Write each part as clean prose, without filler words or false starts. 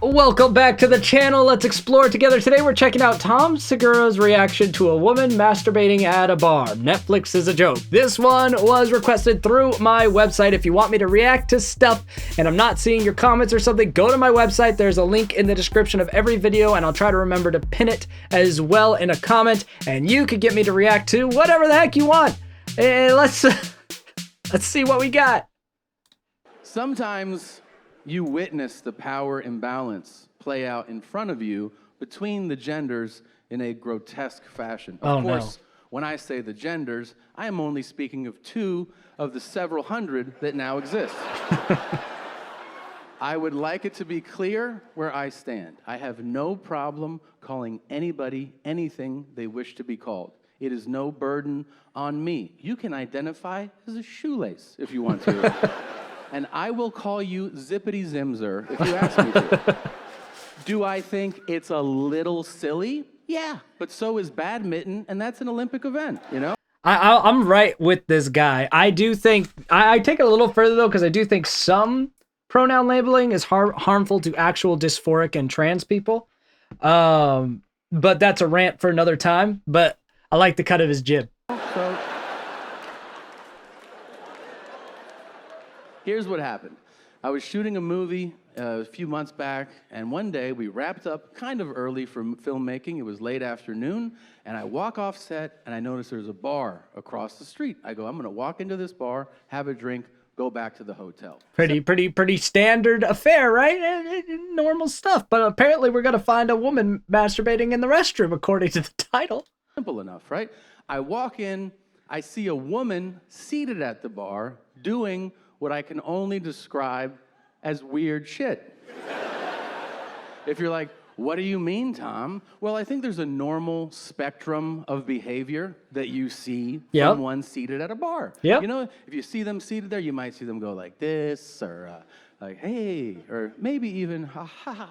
Welcome back to the channel. Let's explore together. Today we're checking out Tom Segura's reaction to a woman masturbating at a bar. Netflix is a joke. This one was requested through my website. If you want me to react to stuff and I'm not seeing your comments or something, go to my website. There's a link in the description of every video and I'll try to remember to pin it as well in a comment, and you could get me to react to whatever the heck you want. Let's see what we got. Sometimes you witness the power imbalance play out in front of you between the genders in a grotesque fashion. Of course, when I say the genders, I am only speaking of 2 of the several hundred that now exist. I would like it to be clear where I stand. I have no problem calling anybody anything they wish to be called. It is no burden on me. You can identify as a shoelace if you want to. And I will call you Zippity Zimzer if you ask me to. Do I think it's a little silly? Yeah, but so is badminton, and that's an Olympic event, you know? I'm right with this guy. I do think, I take it a little further though, because I do think some pronoun labeling is harmful to actual dysphoric and trans people. But that's a rant for another time, but I like the cut of his jib. So, here's what happened. I was shooting a movie a few months back, and one day we wrapped up kind of early for filmmaking. It was late afternoon, and I walk off set, and I notice there's a bar across the street. I go, I'm gonna walk into this bar, have a drink, go back to the hotel. Pretty standard affair, right? Normal stuff, but apparently we're gonna find a woman masturbating in the restroom, according to the title. Simple enough, right? I walk in, I see a woman seated at the bar doing what I can only describe as weird shit. If you're like, what do you mean, Tom? Well, I think there's a normal spectrum of behavior that you see someone seated at a bar. Yep. You know, if you see them seated there, you might see them go like this, or like, hey, or maybe even, ha ha ha.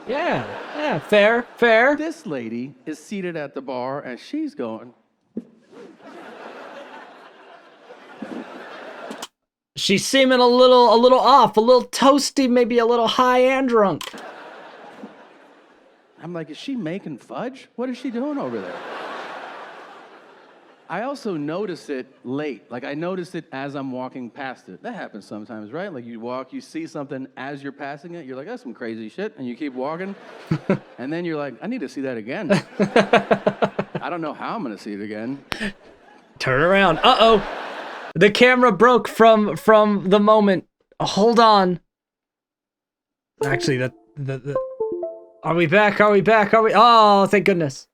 Yeah, fair. This lady is seated at the bar and she's going. She's seeming a little off, a little toasty, maybe a little high and drunk. I'm like, is she making fudge? What is she doing over there? I also notice it late. Like, I notice it as I'm walking past it. That happens sometimes, right? Like, you walk, you see something as you're passing it, you're like, that's some crazy shit, and you keep walking. And then you're like, I need to see that again. I don't know how I'm gonna see it again. Turn around. Uh-oh. The camera broke from the moment. Hold on. Actually, are we back? Are we back? Are we? Oh, thank goodness.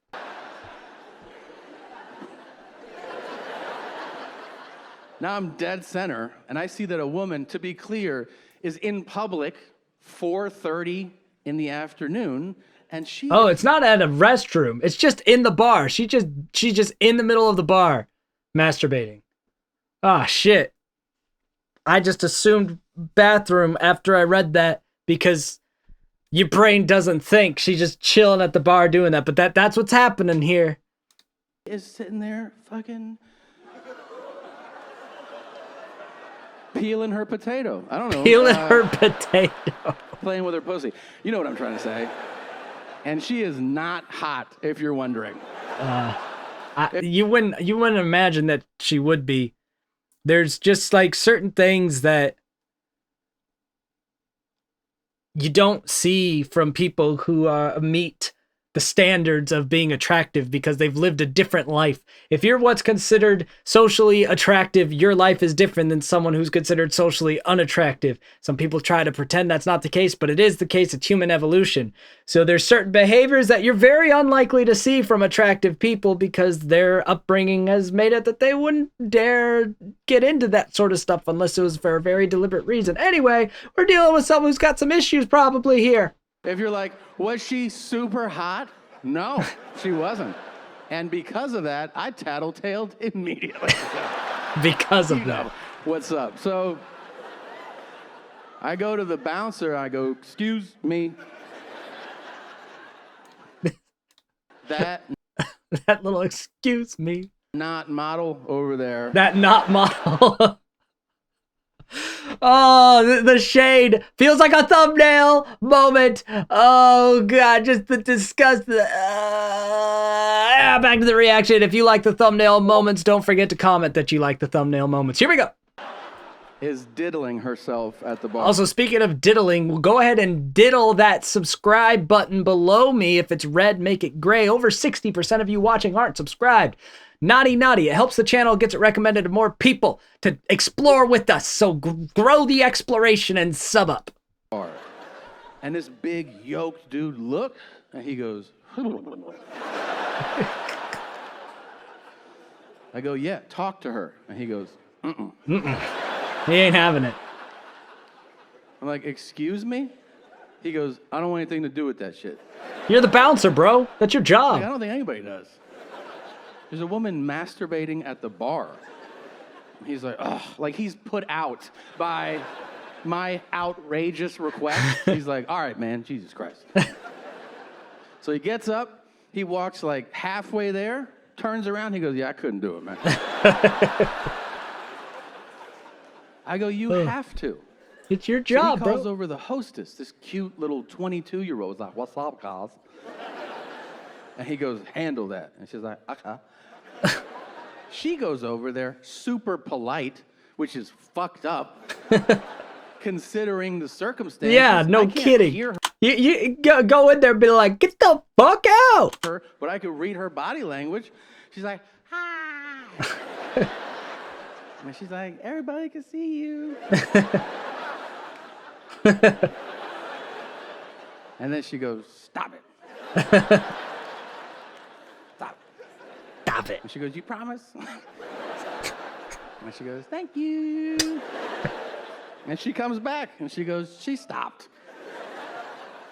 Now I'm dead center, and I see that a woman, to be clear, is in public 4:30 in the afternoon, and she... Oh, it's not at a restroom. It's just in the bar. She's just in the middle of the bar masturbating. Ah, shit. I just assumed bathroom after I read that because your brain doesn't think. She's just chilling at the bar doing that, but that's what's happening here. Is sitting there fucking peeling her potato. I don't know. Peeling her potato. Playing with her pussy. You know what I'm trying to say. And she is not hot, if you're wondering. You wouldn't imagine that she would be. There's just like certain things that you don't see from people who meet the standards of being attractive because they've lived a different life. If you're what's considered socially attractive, your life is different than someone who's considered socially unattractive. Some people try to pretend that's not the case, but it is the case. It's human evolution. So there's certain behaviors that you're very unlikely to see from attractive people because their upbringing has made it that they wouldn't dare get into that sort of stuff unless it was for a very deliberate reason. Anyway, we're dealing with someone who's got some issues probably here. If you're like, was she super hot? No, she wasn't. And because of that, I tattletaled immediately. Because of that. What's up? So I go to the bouncer, I go, excuse me. That little excuse me. Not model over there. That not model. Oh, the shade feels like a thumbnail moment. Oh God, just the disgust. Back to the reaction. If you like the thumbnail moments, don't forget to comment that you like the thumbnail moments. Here we go. Is diddling herself at the bar. Also, speaking of diddling, we'll go ahead and diddle that subscribe button below me. If it's red, make it gray. Over 60% of you watching aren't subscribed. Naughty, naughty. It helps the channel, gets it recommended to more people to explore with us. So grow the exploration and sub up. And this big yoked dude looks, and he goes, I go, yeah, talk to her. And he goes, He ain't having it. I'm like, excuse me? He goes, I don't want anything to do with that shit. You're the bouncer, bro. That's your job. Like, I don't think anybody does. There's a woman masturbating at the bar. He's like, ugh, like he's put out by my outrageous request. He's like, all right, man, Jesus Christ. So he gets up, he walks like halfway there, turns around, he goes, yeah, I couldn't do it, man. I go, you have to. It's your job, so he calls bro. over the hostess, this cute little 22-year-old. He's like, what's up, guys? And he goes, handle that. And she's like, okay. She goes over there, super polite, which is fucked up, considering the circumstances. Yeah, no kidding. You go in there and be like, get the fuck out. But I could read her body language. She's like, hi. And she's like, everybody can see you. And then she goes, stop it. Stop it. Stop it. And she goes, you promise? And she goes, thank you. And she comes back and she goes, she stopped.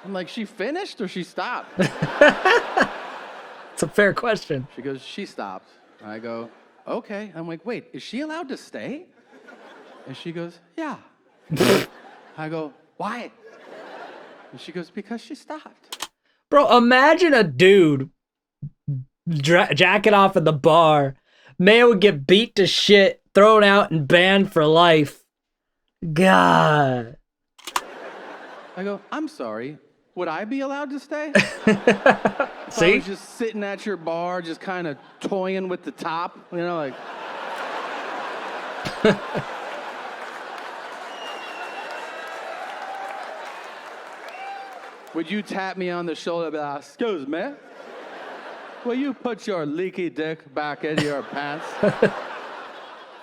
I'm like, she finished or she stopped? It's a fair question. She goes, she stopped. I go, okay. I'm like, wait, is she allowed to stay? And she goes, yeah. I go, why? And she goes, because she stopped. Bro, imagine a dude jacking off at the bar. Man would get beat to shit, thrown out and banned for life. God. I go, I'm sorry. Would I be allowed to stay? See? I was just sitting at your bar, just kind of toying with the top, you know, like. Would you tap me on the shoulder and be like, excuse me? Will you put your leaky dick back in your pants?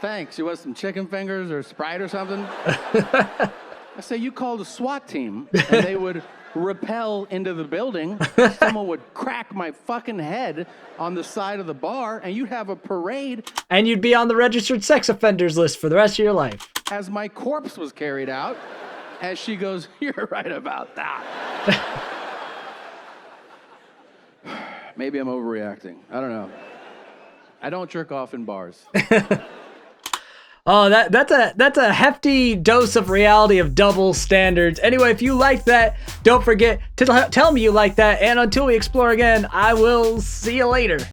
Thanks. You want some chicken fingers or Sprite or something? I say, you call the SWAT team and they would rappel into the building. Someone would crack my fucking head on the side of the bar and you'd have a parade. And you'd be on the registered sex offenders list for the rest of your life. As my corpse was carried out, as she goes, you're right about that. Maybe I'm overreacting. I don't know. I don't jerk off in bars. Oh, that's a hefty dose of reality of double standards. Anyway, if you like that, don't forget to tell me you like that. And until we explore again, I will see you later.